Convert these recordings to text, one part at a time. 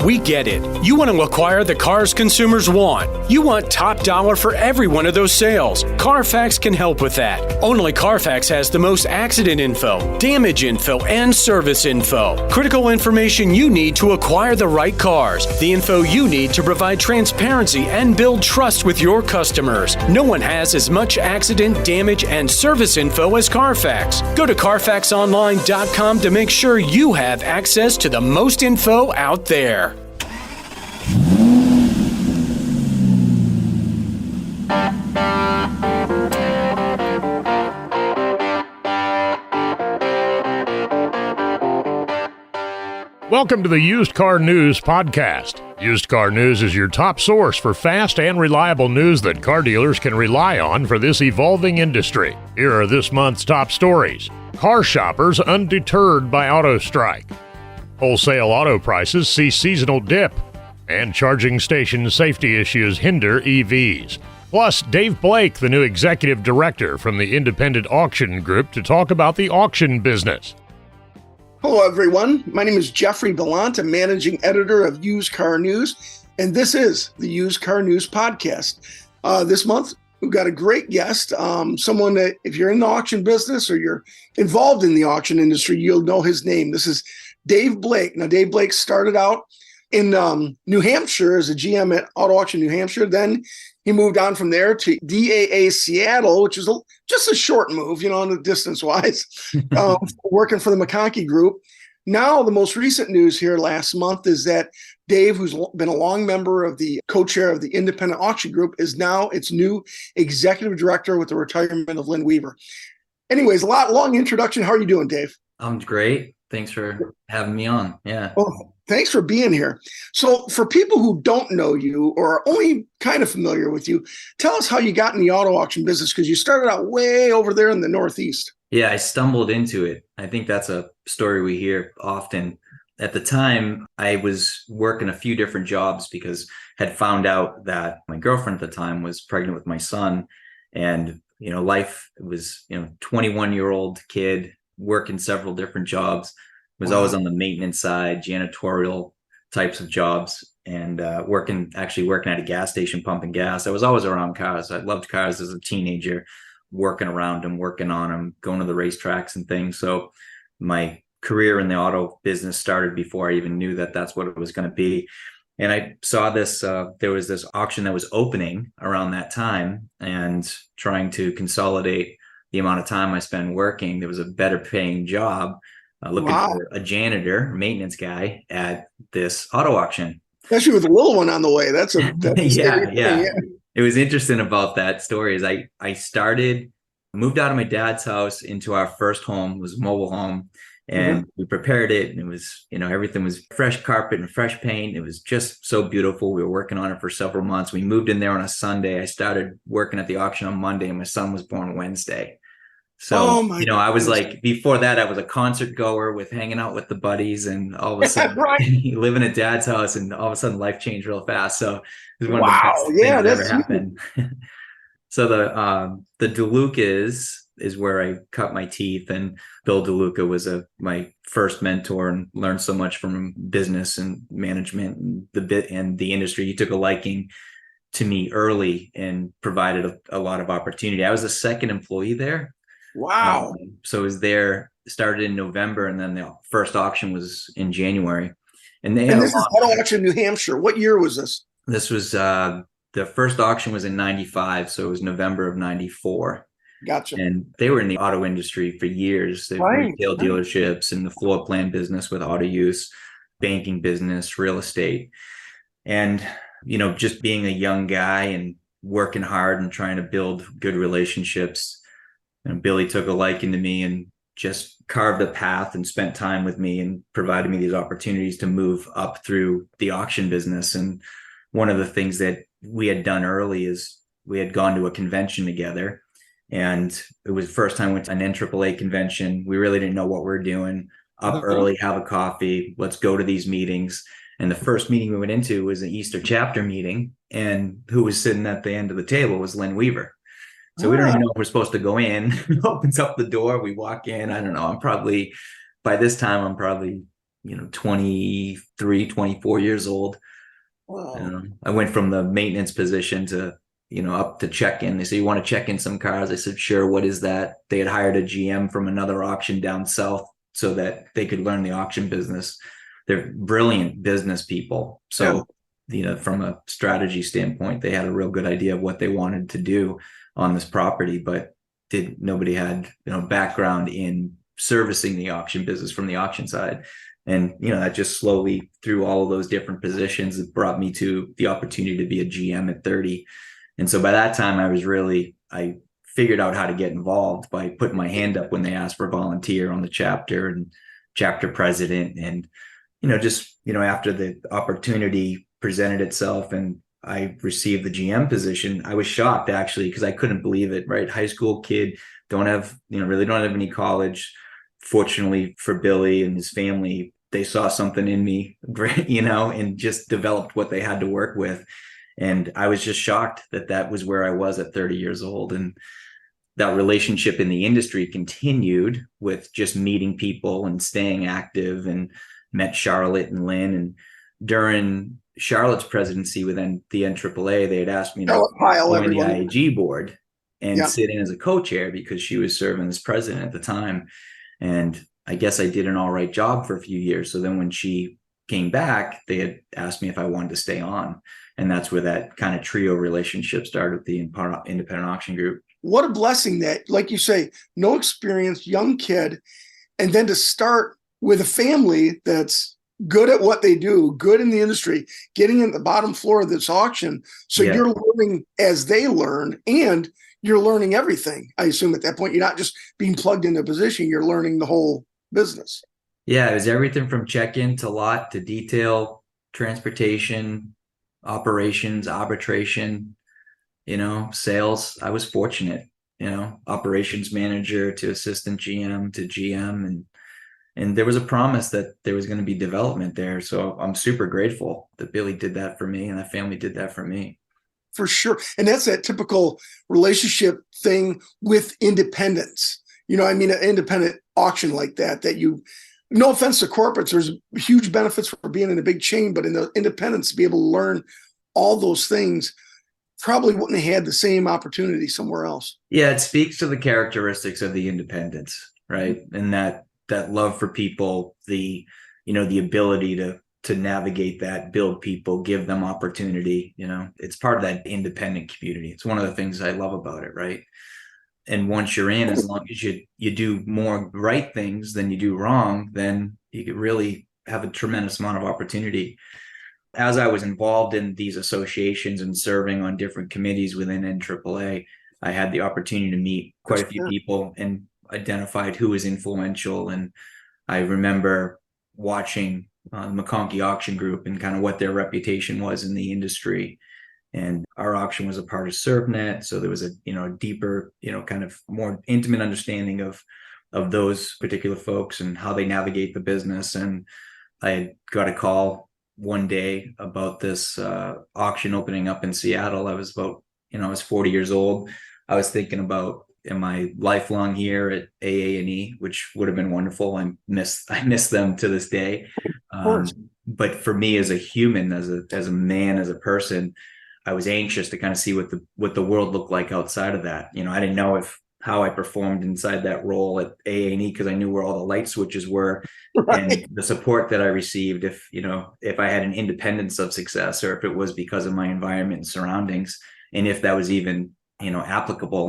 We get it. You want to acquire the cars consumers want. You want top dollar for every one of those sales. Carfax can help with that. Only Carfax has the most accident info, damage info, and service info. Critical information you need to acquire the right cars. The info you need to provide transparency and build trust with your customers. No one has as much accident, damage, and service info as Carfax. Go to CarfaxOnline.com to make sure you have access to the most info out there. Welcome to the Used Car News Podcast. Used Car News is your top source for fast and reliable news that car dealers can rely on for this evolving industry. Here are this month's top stories. Car shoppers undeterred by auto strike. Wholesale auto prices see seasonal dip. And charging station safety issues hinder EVs. Plus, Dave Blake, the new executive director from the Independent Auction Group, to talk about the auction business. Hello, everyone. My name is Jeffrey Gallant. I'm managing editor of Used Car News, and this is the Used Car News Podcast. This month, we've got a great guest, someone that if you're in the auction business or you're involved in the auction industry, you'll know his name. This is Dave Blake. Now, Dave Blake started out in New Hampshire as a GM at Auto Auction New Hampshire. Then he moved on from there to DAA Seattle, which is just a short move, on the distance-wise, working for the McConkey Group. Now, the most recent news here last month is that Dave, who's been a long member of the co-chair of the Independent Auction Group, is now its new executive director with the retirement of Lynn Weaver. Anyways, long introduction. How are you doing, Dave? I'm great. Thanks for having me on. Yeah. Oh, thanks for being here. So for people who don't know you or are only kind of familiar with you, tell us how you got in the auto auction business, because you started out way over there in the Northeast. Yeah, I stumbled into it. I think that's a story we hear often. At the time, I was working a few different jobs because I had found out that my girlfriend at the time was pregnant with my son. And, life was, 21-year-old kid, working several different jobs, was always on the maintenance side, janitorial types of jobs, and working at a gas station pumping gas. I was always around cars. I loved cars as a teenager, working around them, working on them, going to the racetracks and things. So my career in the auto business started before I even knew that that's what it was going to be. And I saw this, there was this auction that was opening around that time, and trying to consolidate the amount of time I spent working. There was a better paying job looking for a janitor, maintenance guy at this auto auction. Especially with a little one on the way. That's yeah. It was interesting about that story is I moved out of my dad's house into our first home. It was a mobile home, and we prepared it, and it was, everything was fresh carpet and fresh paint. It was just so beautiful. We were working on it for several months. We moved in there on a Sunday. I started working at the auction on Monday, and my son was born Wednesday. So, I was like, before that, I was a concert goer with hanging out with the buddies, and all of a sudden living at dad's house, and all of a sudden life changed real fast. So it was one of the best things that ever happened. So the DeLuca is where I cut my teeth, and Bill DeLuca was my first mentor, and learned so much from him, business and management and the industry. He took a liking to me early and provided a lot of opportunity. I was the second employee there. Wow. So I was there, started in November, and then the first auction was in January. And this is Auto Auction New Hampshire. What year was this? This was the first auction was in 95, so it was November of 94. Gotcha. And they were in the auto industry for years. They retail dealerships and the floor plan business with auto use, banking business, real estate. And, just being a young guy and working hard and trying to build good relationships. And Billy took a liking to me and just carved a path and spent time with me and provided me these opportunities to move up through the auction business. And one of the things that we had done early is we had gone to a convention together, and it was the first time we went to an NAAA convention. We really didn't know what we were doing. Up early, have a coffee, let's go to these meetings. And the first meeting we went into was an Easter chapter meeting, and who was sitting at the end of the table was Lynn Weaver. So we don't even know if we're supposed to go in. Opens up the door. We walk in. I don't know. By this time, I'm probably 23, 24 years old. Wow. I went from the maintenance position to, up to check-in. They said, you want to check in some cars? I said, sure. What is that? They had hired a GM from another auction down south so that they could learn the auction business. They're brilliant business people. So, from a strategy standpoint, they had a real good idea of what they wanted to do on this property, but nobody had, background in servicing the auction business from the auction side. And, that just slowly through all of those different positions, it brought me to the opportunity to be a GM at 30. And so by that time I figured out how to get involved by putting my hand up when they asked for volunteer on the chapter and chapter president. And, after the opportunity presented itself and I received the GM position, I was shocked actually, because I couldn't believe it, right? High school kid, really don't have any college. Fortunately for Billy and his family, they saw something in me, and just developed what they had to work with. And I was just shocked that was where I was at 30 years old. And that relationship in the industry continued with just meeting people and staying active, and met Charlotte and Lynn. And during Charlotte's presidency within the NAAA, they had asked me to join the IAG board and sit in as a co-chair because she was serving as president at the time. And I guess I did an all right job for a few years. So then when she came back, they had asked me if I wanted to stay on. And that's where that kind of trio relationship started with the independent auction group. What a blessing that, like you say, no experience, young kid, and then to start with a family that's good at what they do, good in the industry, getting in the bottom floor of this auction. So you're learning as they learn, and you're learning everything. I assume at that point, you're not just being plugged into a position, you're learning the whole business. Yeah, it was everything from check-in to lot to detail, transportation, operations, arbitration, sales. I was fortunate, operations manager to assistant GM to GM. And there was a promise that there was going to be development there. So I'm super grateful that Billy did that for me and that family did that for me. For sure. And that's that typical relationship thing with independence. An independent auction like that no offense to corporates, there's huge benefits for being in a big chain, but in the independents, to be able to learn all those things, probably wouldn't have had the same opportunity somewhere else. Yeah, it speaks to the characteristics of the independents, right? And that love for people, the ability to navigate that, build people, give them opportunity. It's part of that independent community. It's one of the things I love about it, right? And once you're in, as long as you do more right things than you do wrong, then you could really have a tremendous amount of opportunity. As I was involved in these associations and serving on different committees within NAAA, I had the opportunity to meet quite a few people and identified who was influential. And I remember watching the McConkey Auction Group and kind of what their reputation was in the industry. And our auction was a part of ServNet. So there was a deeper, kind of more intimate understanding of those particular folks and how they navigate the business. And I got a call one day about this auction opening up in Seattle. I was I was 40 years old. I was thinking about, am I lifelong here at AA&E, which would have been wonderful. I miss them to this day. But for me as a human, as a man, as a person, I was anxious to kind of see what the world looked like outside of that. I didn't know how I performed inside that role at AA&E because I knew where all the light switches were, right, and the support that I received. If I had an independence of success, or if it was because of my environment and surroundings, and if that was even applicable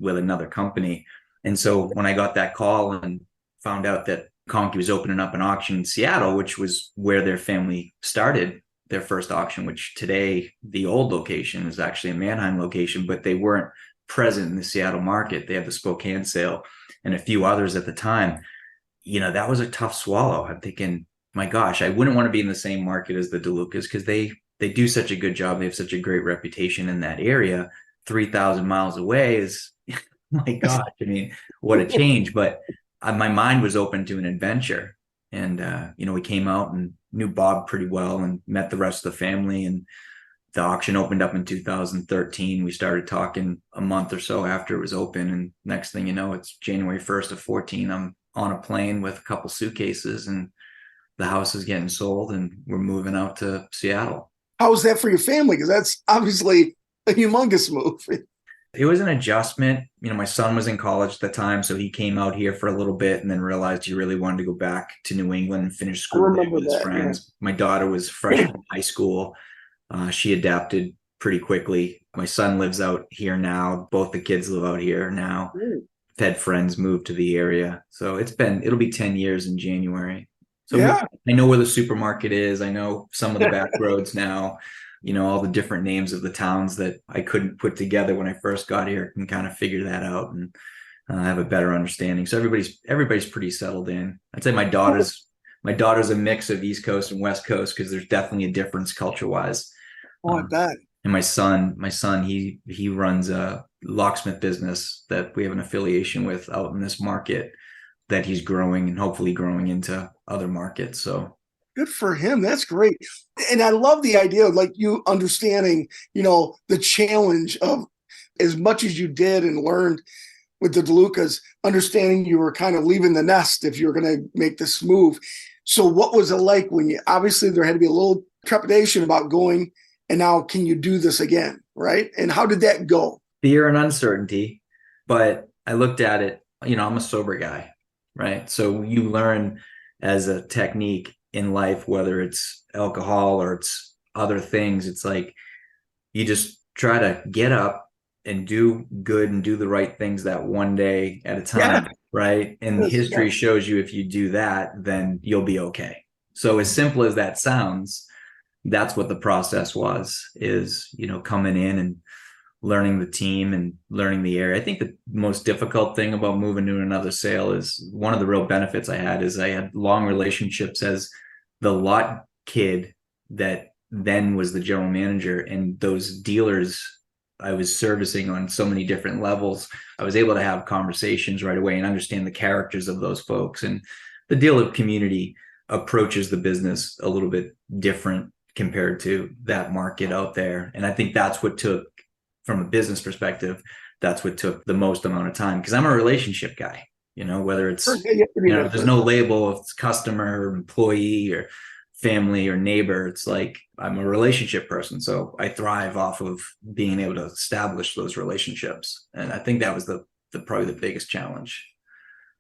with another company. And so when I got that call and found out that Conkey was opening up an auction in Seattle, which was where their family started their first auction, which today the old location is actually a Manheim location, but they weren't present in the Seattle market. They had the Spokane sale and a few others at the time. That was a tough swallow. I'm thinking, my gosh, I wouldn't want to be in the same market as the DeLucas because they do such a good job. They have such a great reputation in that area. 3,000 miles away is, my gosh, what a change. But my mind was open to an adventure. And, we came out and knew Bob pretty well and met the rest of the family. And the auction opened up in 2013. We started talking a month or so after it was open. And next thing you know, it's January 1st of 14. I'm on a plane with a couple suitcases and the house is getting sold and we're moving out to Seattle. How was that for your family? Because that's obviously a humongous move. It was an adjustment. My son was in college at the time, so he came out here for a little bit and then realized he really wanted to go back to New England and finish school there with his friends. Yeah. My daughter was freshman in high school. She adapted pretty quickly. My son lives out here now. Both the kids live out here now. Had friends move to the area. So it'll be 10 years in January. So yeah. I know where the supermarket is. I know some of the back roads now. All the different names of the towns that I couldn't put together when I first got here, can kind of figure that out and have a better understanding. So everybody's pretty settled in. I'd say my daughter's a mix of East Coast and West Coast, because there's definitely a difference culture-wise. Oh, I bet. And my son, he runs a locksmith business that we have an affiliation with out in this market that he's growing and hopefully growing into other markets. So good for him. That's great. And I love the idea of like you understanding, the challenge of as much as you did and learned with the DeLucas, understanding you were kind of leaving the nest if you were going to make this move. So what was it like when obviously there had to be a little trepidation about going, and now can you do this again, right? And how did that go? Fear and uncertainty. But I looked at it, I'm a sober guy, right? So you learn as a technique in life, whether it's alcohol or it's other things, it's like you just try to get up and do good and do the right things that one day at a time, right? And history shows you if you do that, then you'll be okay. So as simple as that sounds, that's what the process is coming in and learning the team and learning the area. I think the most difficult thing about moving to another sale is one of the real benefits I had long relationships as the lot kid that then was the general manager, and those dealers I was servicing on so many different levels. I was able to have conversations right away and understand the characters of those folks. And the dealer community approaches the business a little bit different compared to that market out there. And I think that's what took, from a business perspective, that's what took the most amount of time, because I'm a relationship guy. Whether it's, there's no label of customer, employee, or family or neighbor. It's like I'm a relationship person. So I thrive off of being able to establish those relationships. And I think that was probably the biggest challenge.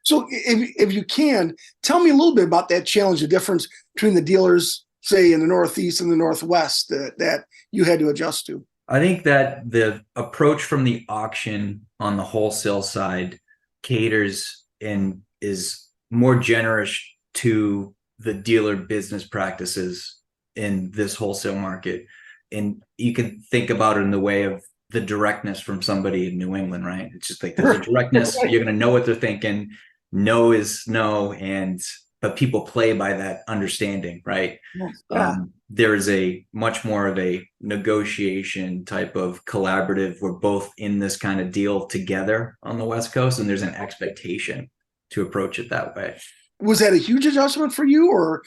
So if you can, tell me a little bit about that challenge, the difference between the dealers, say in the Northeast and the Northwest, that you had to adjust to. I think that the approach from the auction on the wholesale side caters and is more generous to the dealer business practices in this wholesale market. And you can think about it in the way of the directness from somebody in New England, right? It's just like there's a directness. You're going to know what they're thinking. No is no. But people play by that understanding, right? Yeah. There is a much more of a negotiation type of collaborative. We're both in this kind of deal together on the West Coast, and there's an expectation to approach it that way. Was that a huge adjustment for you, or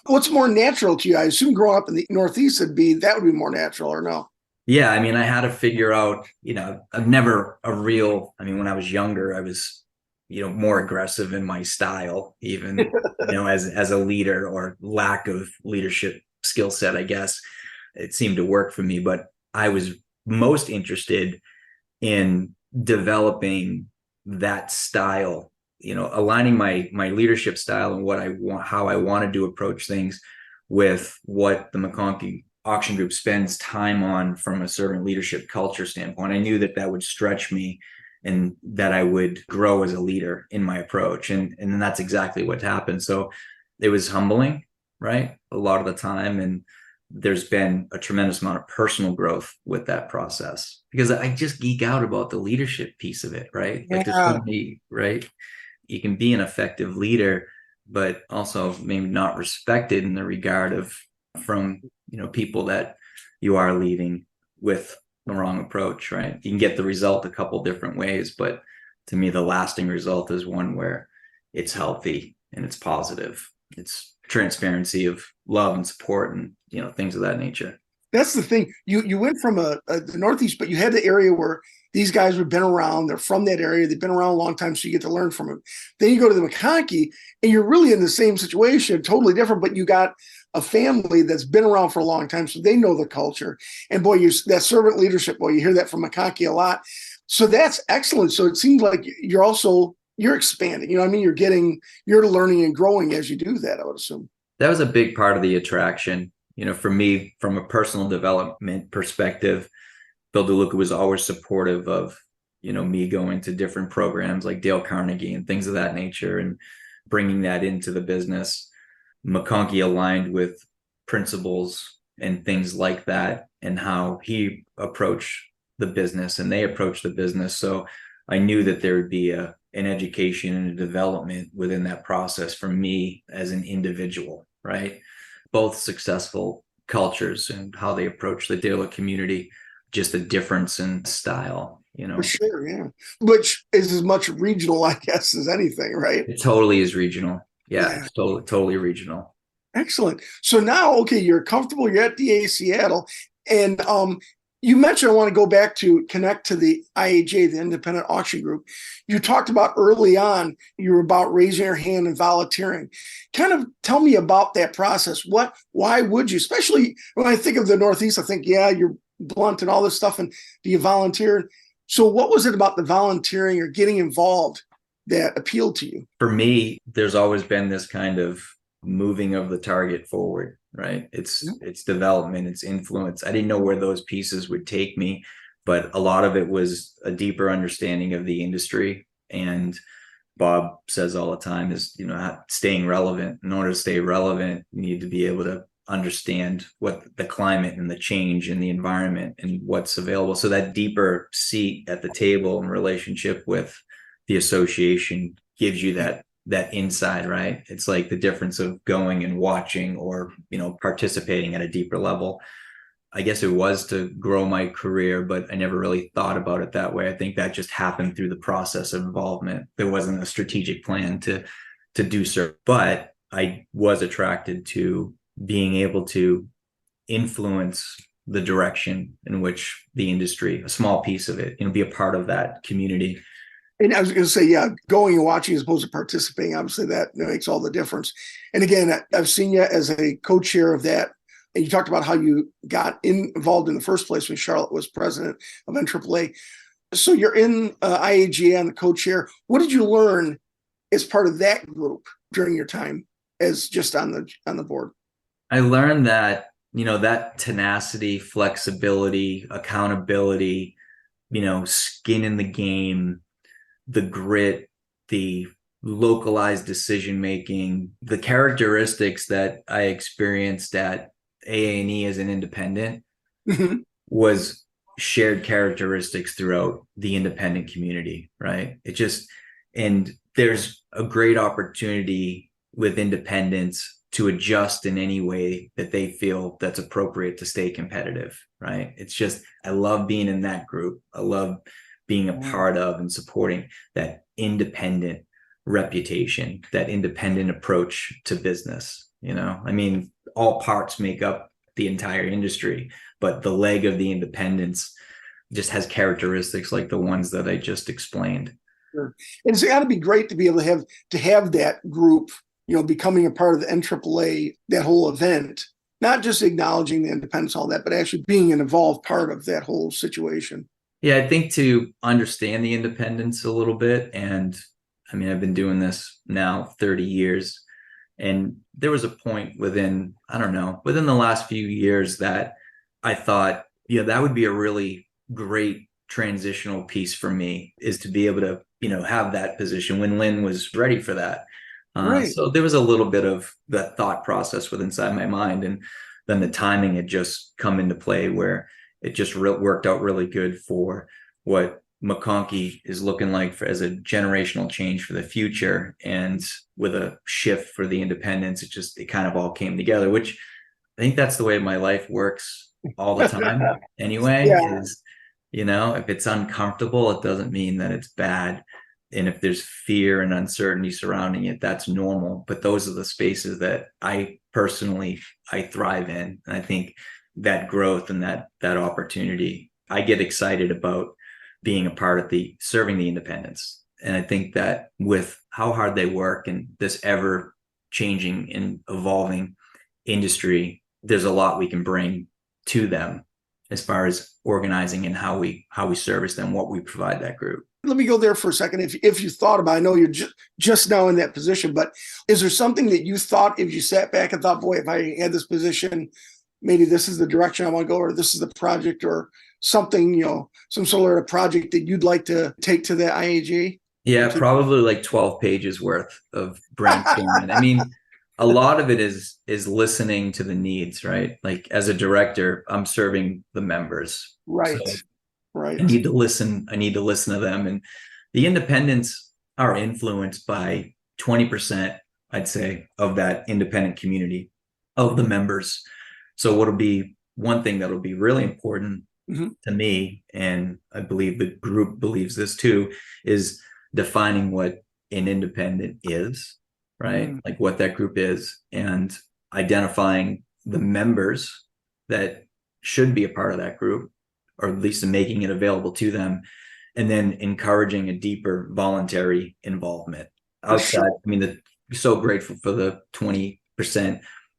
what's more natural to you? I assume growing up in the Northeast would be more natural, or no? Yeah, I had to figure out, I've never when I was younger, I was more aggressive in my style, even, as a leader, or lack of leadership skill set, I guess. It seemed to work for me, but I was most interested in developing that style, aligning my leadership style and what I want, how I wanted to approach things with what the McConkey Auction Group spends time on from a servant leadership culture standpoint. I knew that would stretch me and that I would grow as a leader in my approach. And that's exactly what happened. So it was humbling, right? A lot of the time. And there's been a tremendous amount of personal growth with that process, because I just geek out about the leadership piece of it, right? Like there's so many, right? You can be an effective leader, but also maybe not respected in the regard of from, people that you are leading with the wrong approach, right? You can get the result a couple different ways, but to me, the lasting result is one where it's healthy and it's positive. It's transparency of love and support and, things of that nature. That's the thing. You went from the Northeast, but you had the area where these guys have been around. They're from that area. They've been around a long time, so you get to learn from them. Then you go to the McConkey, and you're really in the same situation, totally different, but you got a family that's been around for a long time, so they know the culture. And boy, that servant leadership, boy, you hear that from McConkey a lot. So that's excellent. So it seems like you're expanding. You know what I mean? You're learning and growing as you do that, I would assume. That was a big part of the attraction. For me, from a personal development perspective, Bill DeLuca was always supportive of, me going to different programs like Dale Carnegie and things of that nature and bringing that into the business. McConkey aligned with principles and things like that and how he approached the business and they approached the business. So I knew that there would be an education and a development within that process for me as an individual, right? Both successful cultures and how they approach the dealer community, just a difference in style, For sure, yeah. Which is as much regional, I guess, as anything, right? It totally is regional. Yeah. It's totally regional. Excellent. So now, okay, you're comfortable, you're at DA Seattle, and you mentioned I want to go back to connect to the IAJ, the Independent Auction Group. You talked about early on, you were about raising your hand and volunteering. Kind of tell me about that process. Why would you, especially when I think of the Northeast, I think, yeah, you're blunt and all this stuff, and do you volunteer? So what was it about the volunteering or getting involved that appealed to you? For me, there's always been this kind of moving of the target forward, right? It's development, it's influence. I didn't know where those pieces would take me, but a lot of it was a deeper understanding of the industry. And Bob says all the time is, staying relevant. In order to stay relevant, you need to be able to understand what the climate and the change in the environment and what's available. So that deeper seat at the table in relationship with the association gives you that inside, right? It's like the difference of going and watching or, participating at a deeper level. I guess it was to grow my career, but I never really thought about it that way. I think that just happened through the process of involvement. There wasn't a strategic plan to do so, but I was attracted to being able to influence the direction in which the industry, a small piece of it, be a part of that community. And I was going to say, yeah, going and watching as opposed to participating, obviously that makes all the difference. And again, I've seen you as a co-chair of that. And you talked about how you got involved in the first place when Charlotte was president of NAAA. So you're in IAGA and the co-chair. What did you learn as part of that group during your time as just on the board? I learned that, that tenacity, flexibility, accountability, skin in the game, the grit, the localized decision-making, the characteristics that I experienced at AA&E as an independent was shared characteristics throughout the independent community, right? And there's a great opportunity with independents to adjust in any way that they feel that's appropriate to stay competitive, right? I love being in that group. I love being a part of and supporting that independent reputation, that independent approach to business. All parts make up the entire industry, but the leg of the independence just has characteristics like the ones that I just explained. Sure. And it's got to be great to be able to have that group, becoming a part of the NAAA, that whole event, not just acknowledging the independence, all that, but actually being an involved part of that whole situation. Yeah, I think to understand the independence a little bit, and I've been doing this now 30 years, and there was a point within the last few years that I thought, that would be a really great transitional piece for me, is to be able to, have that position when Lynn was ready for that. Right. So there was a little bit of that thought process inside my mind, and then the timing had just come into play where it just worked out really good for what McConkey is looking like as a generational change for the future, and with a shift for the independents. It kind of all came together, which I think that's the way my life works all the time anyway. Yeah. Is, if it's uncomfortable, it doesn't mean that it's bad. And if there's fear and uncertainty surrounding it, that's normal. But those are the spaces that I personally thrive in. And I think that growth and that opportunity. I get excited about being a part of serving the independents. And I think that with how hard they work and this ever changing and evolving industry, there's a lot we can bring to them as far as organizing and how we service them, what we provide that group. Let me go there for a second. If you thought about, I know you're just now in that position, but is there something that you thought, if you sat back and thought, boy, if I had this position, maybe this is the direction I want to go, or this is the project, or something, some sort of project that you'd like to take to the IAG? Yeah, probably like 12 pages worth of brainstorming. I mean, a lot of it is listening to the needs, right? Like as a director, I'm serving the members. Right. So right. I need to listen to them. And the independents are influenced by 20%, I'd say, of that independent community, of the members. So what'll be one thing that'll be really important to me, and I believe the group believes this too, is defining what an independent is, right? Like what that group is, and identifying the members that should be a part of that group, or at least making it available to them, and then encouraging a deeper voluntary involvement outside. I mean, so grateful for the 20%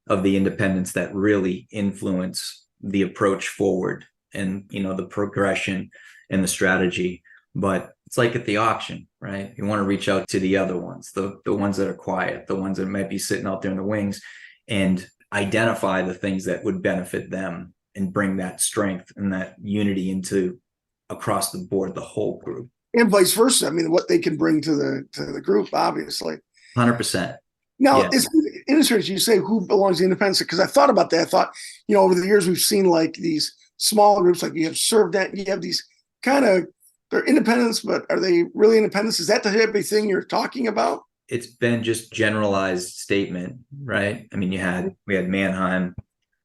of the independents that really influence the approach forward and, the progression and the strategy. But it's like at the auction, right? You want to reach out to the other ones, the ones that are quiet, the ones that might be sitting out there in the wings, and identify the things that would benefit them and bring that strength and that unity into across the board, the whole group. And vice versa. I mean, what they can bring to the group, obviously. 100%. Now, it's interesting you say who belongs to independence, because I thought about that. I thought, over the years we've seen like these small groups, like you have ServNet, you have these kind of, they're independents, but are they really independents? Is that the type of thing you're talking about? It's been just generalized statement, right? I mean, we had Mannheim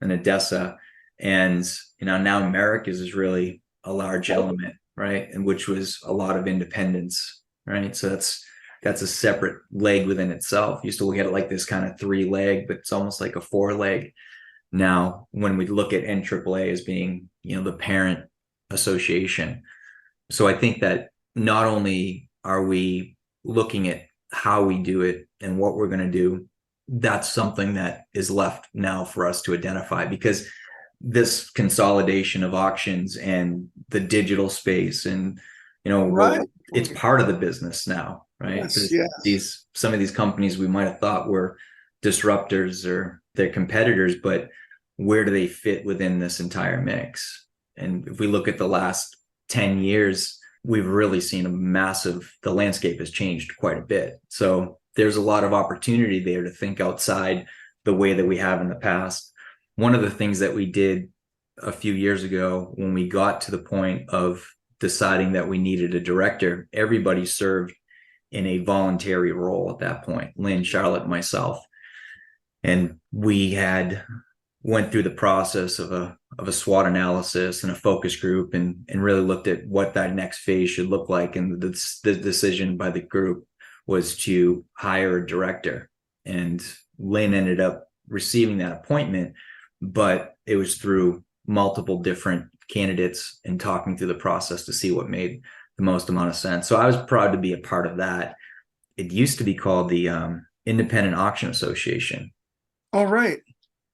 and Odessa, and now Americas is really a large element, right? And which was a lot of independence, right? So that's a separate leg within itself. Used to look at it like this kind of 3-leg, but it's almost like a 4-leg. Now, when we look at NAAA as being, the parent association. So I think that not only are we looking at how we do it and what we're going to do, that's something that is left now for us to identify, because this consolidation of auctions and the digital space and, right. It's part of the business now, right? Yes. Some of these companies we might have thought were disruptors or their competitors, but where do they fit within this entire mix? And if we look at the last 10 years, we've really seen the landscape has changed quite a bit. So there's a lot of opportunity there to think outside the way that we have in the past. One of the things that we did a few years ago, when we got to the point of deciding that we needed a director, everybody served in a voluntary role at that point, Lynn, Charlotte, myself. And we went through the process of a SWOT analysis and a focus group and really looked at what that next phase should look like. And the decision by the group was to hire a director. And Lynn ended up receiving that appointment, but it was through multiple different candidates and talking through the process to see what made the most amount of sense. So I was proud to be a part of that. It used to be called the Independent Auction Association. All right.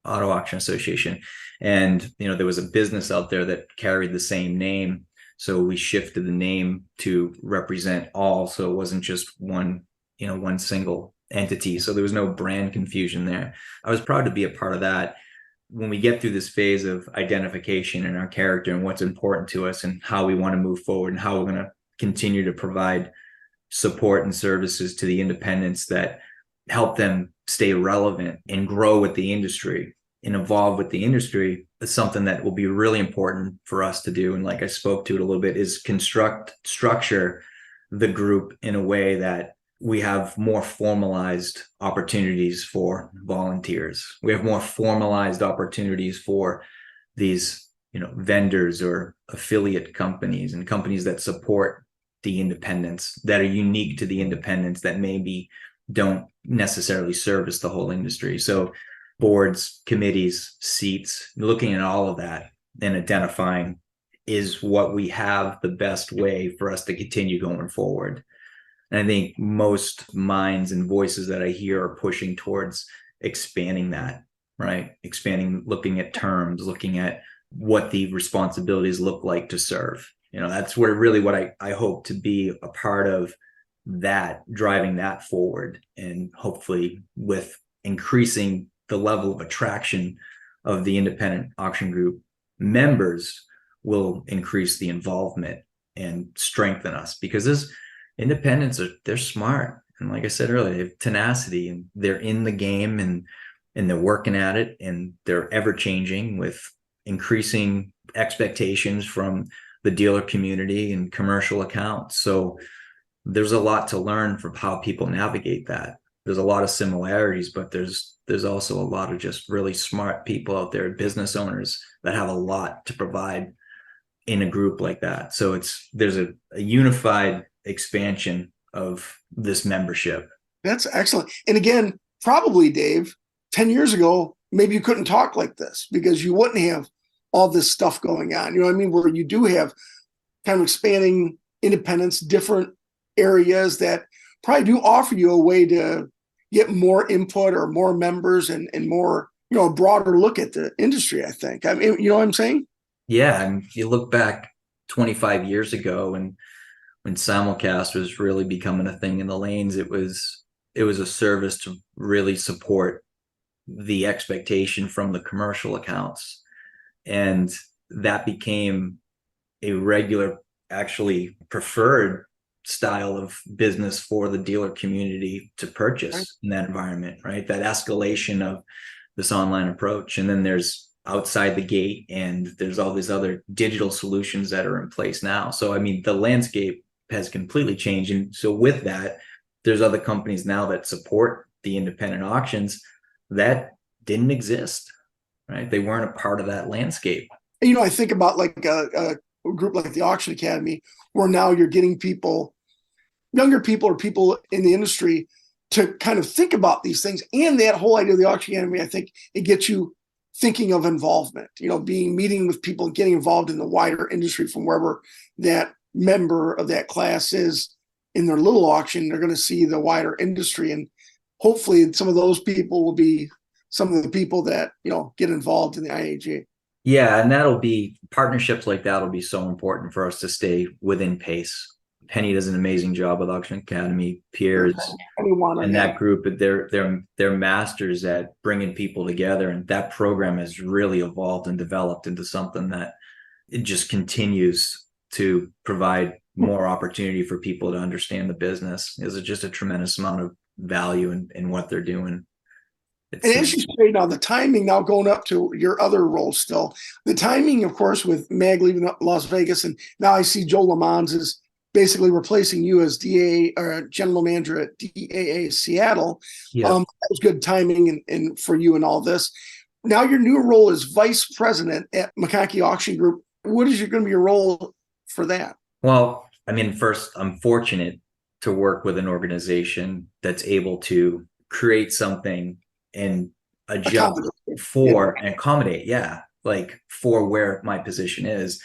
Auto Auction Association. And, there was a business out there that carried the same name. So we shifted the name to represent all. So it wasn't just one single entity. So there was no brand confusion there. I was proud to be a part of that. When we get through this phase of identification in our character and what's important to us and how we want to move forward and how we're going to continue to provide support and services to the independents that help them stay relevant and grow with the industry and evolve with the industry, is something that will be really important for us to do. And like I spoke to it a little bit, is structure the group in a way that we have more formalized opportunities for volunteers. We have more formalized opportunities for these, vendors or affiliate companies and companies that support the independents, that are unique to the independents, that maybe don't necessarily service the whole industry. So boards, committees, seats, looking at all of that and identifying, is what we have the best way for us to continue going forward. And I think most minds and voices that I hear are pushing towards expanding that, right? Expanding, looking at terms, looking at what the responsibilities look like to serve. That's what I hope to be a part of, that driving that forward, and hopefully with increasing the level of attraction of the independent auction group members will increase the involvement and strengthen us, because this independents they're smart. And like I said earlier, they have tenacity, and they're in the game, and they're working at it, and they're ever changing with increasing expectations from the dealer community and commercial accounts. So there's a lot to learn from how people navigate that. There's a lot of similarities, but there's also a lot of just really smart people out there, business owners, that have a lot to provide in a group like that. So there's a unified expansion of this membership. That's excellent. And again, probably, Dave, 10 years ago, maybe you couldn't talk like this because you wouldn't have all this stuff going on. You know what I mean? Where you do have kind of expanding independence, different areas that probably do offer you a way to get more input or more members and more, a broader look at the industry, I think. I mean, you know what I'm saying? Yeah. And you look back 25 years ago, and when simulcast was really becoming a thing in the lanes, it was a service to really support the expectation from the commercial accounts. And that became a regular, actually preferred style of business for the dealer community to purchase in that environment, right? That escalation of this online approach. And then there's outside the gate, and there's all these other digital solutions that are in place now. So, I mean, the landscape has completely changed. And so with that, there's other companies now that support the independent auctions that didn't exist, right? They weren't a part of that landscape. I think about like a group like the Auction Academy, where now you're getting people, younger people or people in the industry, to kind of think about these things. And that whole idea of the Auction Academy, I think it gets you thinking of involvement, meeting with people and getting involved in the wider industry from wherever that member of that class is in their little auction. They're going to see the wider industry, and hopefully some of those people will be some of the people that, get involved in the IAG. Yeah. And that'll be partnerships like that will be so important for us to stay within pace. Penny does an amazing job with Auction Academy, Piers, and that group. They're masters at bringing people together, and that program has really evolved and developed into something that it just continues to provide more opportunity for people to understand the business. There's just a tremendous amount of value in what they're doing. And as you say now, the timing now going up to your other role still, the timing, of course, with Mag leaving Las Vegas, and now I see Joe Lamons is basically replacing you as DA or general manager at DAA Seattle. Yeah. That was good timing and for you and all this. Now your new role is vice president at McConkey Auction Group. What is going to be your role for that? Well, I mean, first, I'm fortunate to work with an organization that's able to create something and adjust and accommodate. Yeah. Like for where my position is.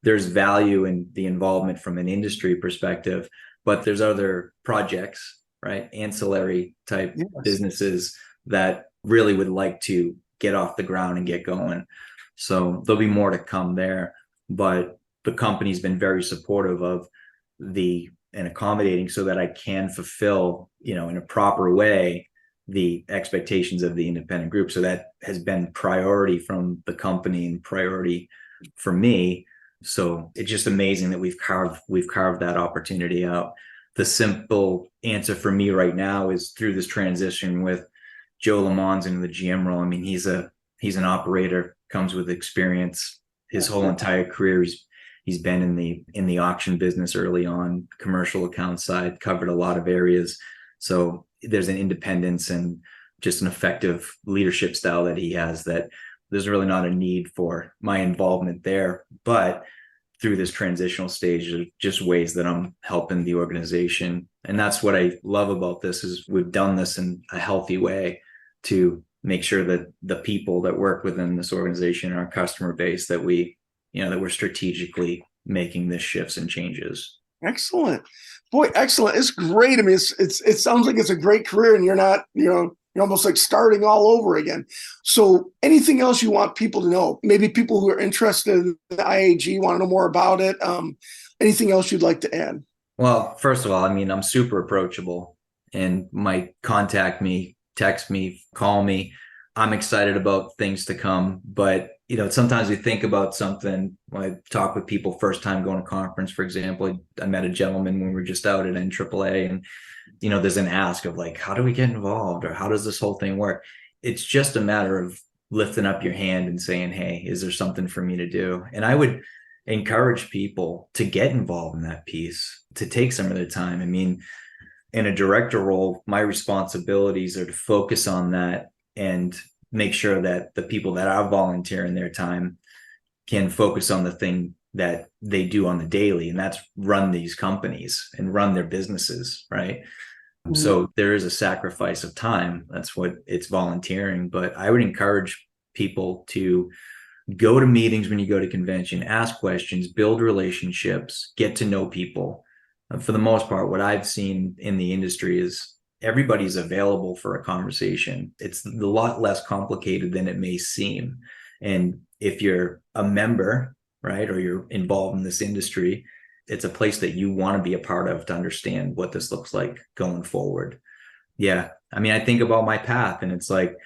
There's value in the involvement from an industry perspective, but there's other projects, right? Ancillary type businesses that really would like to get off the ground and get going. So there'll be more to come there, but the company's been very supportive of and accommodating so that I can fulfill, in a proper way, the expectations of the independent group. So that has been priority from the company and priority for me. So it's just amazing that we've carved that opportunity out. The simple answer for me right now is through this transition with Joe Lamons into the GM role. I mean, he's an operator, comes with experience. His whole entire career, he's been in the auction business early on, commercial account side, covered a lot of areas. So there's an independence and just an effective leadership style that he has that there's really not a need for my involvement there, but through this transitional stage of just ways that I'm helping the organization. And that's what I love about this is we've done this in a healthy way to make sure that the people that work within this organization, our customer base, that that we're strategically making this shifts and changes. Excellent. Boy, excellent. It's great. I mean, it sounds like it's a great career, and you're not, you're almost like starting all over again. So anything else you want people to know? Maybe people who are interested in the IAG want to know more about it. Anything else you'd like to add? Well, first of all, I mean, I'm super approachable and might contact me, text me, call me. I'm excited about things to come, but sometimes we think about something. When I talk with people first time going to conference, for example, I met a gentleman when we were just out at NAAA, and there's an ask of like, how do we get involved, or how does this whole thing work? It's just a matter of lifting up your hand and saying, hey, is there something for me to do? And I would encourage people to get involved in that piece, to take some of their time. I mean, in a director role, my responsibilities are to focus on that and make sure that the people that are volunteering their time can focus on the thing that they do on the daily, and that's run these companies and run their businesses, right? Mm-hmm. So there is a sacrifice of time. That's what it's volunteering. But I would encourage people to go to meetings when you go to convention, ask questions, build relationships, get to know people. For the most part, what I've seen in the industry is everybody's available for a conversation. It's a lot less complicated than it may seem. And if you're a member, right, or you're involved in this industry, it's a place that you want to be a part of to understand what this looks like going forward. Yeah. I mean, I think about my path, and it's like,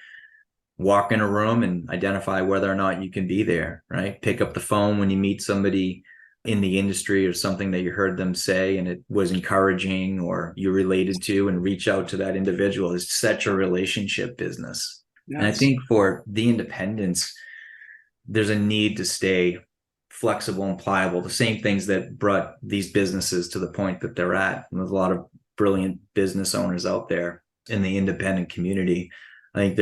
walk in a room and identify whether or not you can be there, right? Pick up the phone when you meet somebody in the industry or something that you heard them say and it was encouraging or you related to, and reach out to that individual. Is such a relationship business. Yes. And I think for the independents, there's a need to stay flexible and pliable, the same things that brought these businesses to the point that they're at. And there's a lot of brilliant business owners out there in the independent community. I think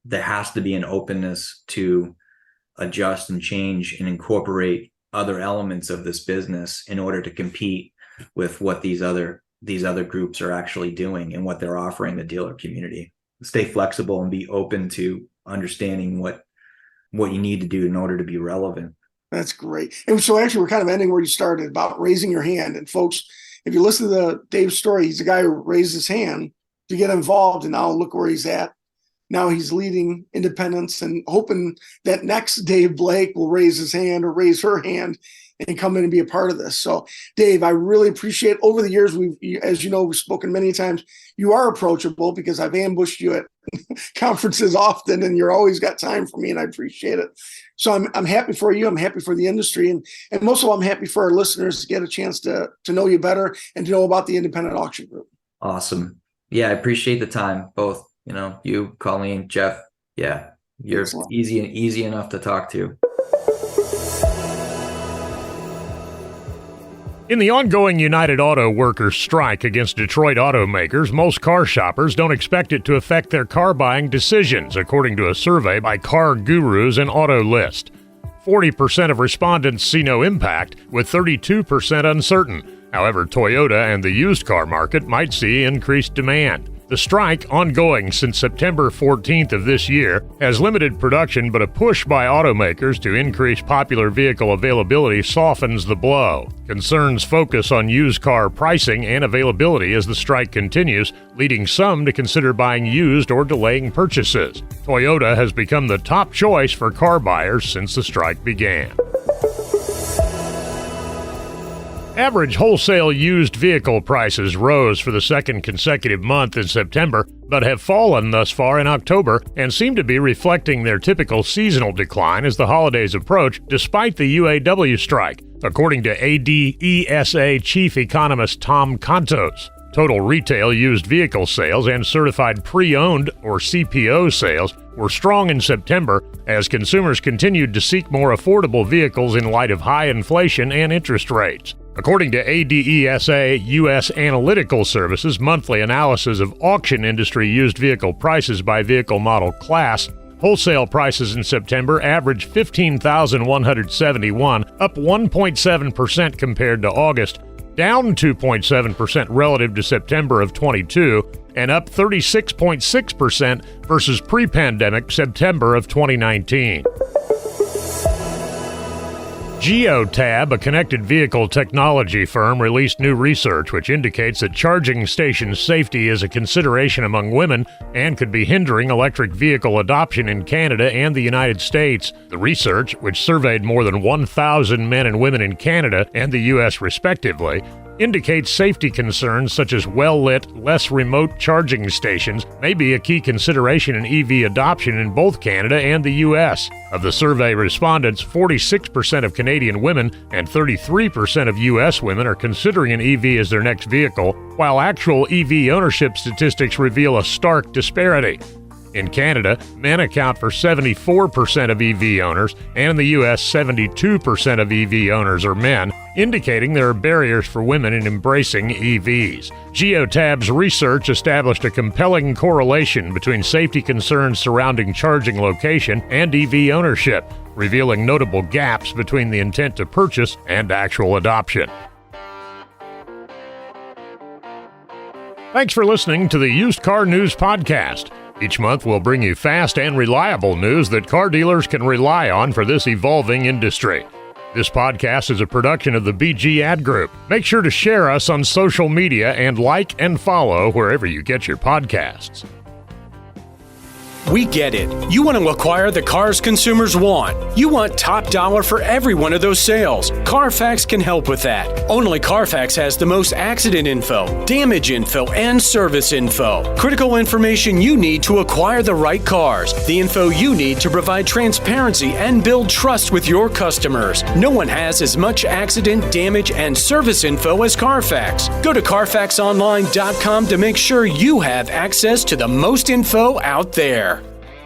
there has to be an openness to adjust and change and incorporate other elements of this business in order to compete with what these other groups are actually doing and what they're offering the dealer community. Stay flexible and be open to understanding what you need to do in order to be relevant. That's great. And so actually we're kind of ending where you started, about raising your hand. And folks, if you listen to Dave's story, he's a guy who raised his hand to get involved, and now look where he's at. Now he's leading independents and hoping that next Dave Blake will raise his hand or raise her hand and come in and be a part of this. So Dave, I really appreciate it. Over the years, as you know, we've spoken many times. You are approachable because I've ambushed you at conferences often, and you're always got time for me, and I appreciate it. So I'm happy for you. I'm happy for the industry. And most of all, I'm happy for our listeners to get a chance to know you better and to know about the Independent Auction Group. Awesome. Yeah, I appreciate the time, both. You, Colleen, Jeff. Yeah, you're excellent. Easy enough to talk to. In the ongoing United Auto Workers strike against Detroit automakers, most car shoppers don't expect it to affect their car buying decisions, according to a survey by Car Gurus and AutoList. 40% of respondents see no impact, with 32% uncertain. However, Toyota and the used car market might see increased demand. The strike, ongoing since September 14th of this year, has limited production, but a push by automakers to increase popular vehicle availability softens the blow. Concerns focus on used car pricing and availability as the strike continues, leading some to consider buying used or delaying purchases. Toyota has become the top choice for car buyers since the strike began. Average wholesale used vehicle prices rose for the second consecutive month in September, but have fallen thus far in October and seem to be reflecting their typical seasonal decline as the holidays approach, despite the UAW strike, according to ADESA Chief Economist Tom Contos. Total retail used vehicle sales and certified pre-owned or CPO sales were strong in September as consumers continued to seek more affordable vehicles in light of high inflation and interest rates. According to ADESA U.S. Analytical Services monthly analysis of auction industry used vehicle prices by vehicle model class, wholesale prices in September averaged $15,171, up 1.7% compared to August, down 2.7% relative to September of 22, and up 36.6% versus pre-pandemic September of 2019. Geotab, a connected vehicle technology firm, released new research which indicates that charging station safety is a consideration among women and could be hindering electric vehicle adoption in Canada and the United States. The research, which surveyed more than 1,000 men and women in Canada and the U.S. respectively, indicates safety concerns such as well-lit, less remote charging stations may be a key consideration in EV adoption in both Canada and the U.S. Of the survey respondents, 46% of Canadian women and 33% of U.S. women are considering an EV as their next vehicle, while actual EV ownership statistics reveal a stark disparity. In Canada, men account for 74% of EV owners, and in the U.S., 72% of EV owners are men, indicating there are barriers for women in embracing EVs. Geotab's research established a compelling correlation between safety concerns surrounding charging location and EV ownership, revealing notable gaps between the intent to purchase and actual adoption. Thanks for listening to the Used Car News Podcast. Each month, we'll bring you fast and reliable news that car dealers can rely on for this evolving industry. This podcast is a production of the BG Ad Group. Make sure to share us on social media and like and follow wherever you get your podcasts. We get it. You want to acquire the cars consumers want. You want top dollar for every one of those sales. Carfax can help with that. Only Carfax has the most accident info, damage info, and service info. Critical information you need to acquire the right cars. The info you need to provide transparency and build trust with your customers. No one has as much accident, damage, and service info as Carfax. Go to CarfaxOnline.com to make sure you have access to the most info out there.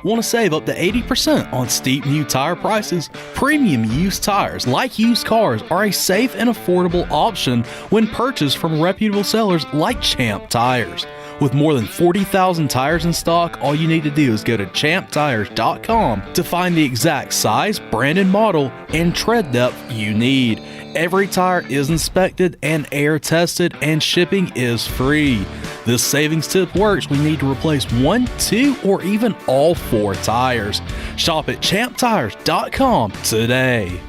Want to save up to 80% on steep new tire prices? Premium used tires, like used cars, are a safe and affordable option when purchased from reputable sellers like Champ Tires. With more than 40,000 tires in stock, all you need to do is go to champtires.com to find the exact size, brand, and model and tread depth you need. Every tire is inspected and air tested, and shipping is free. This savings tip works when you need to replace 1, 2, or even all 4 tires. Shop at champtires.com today.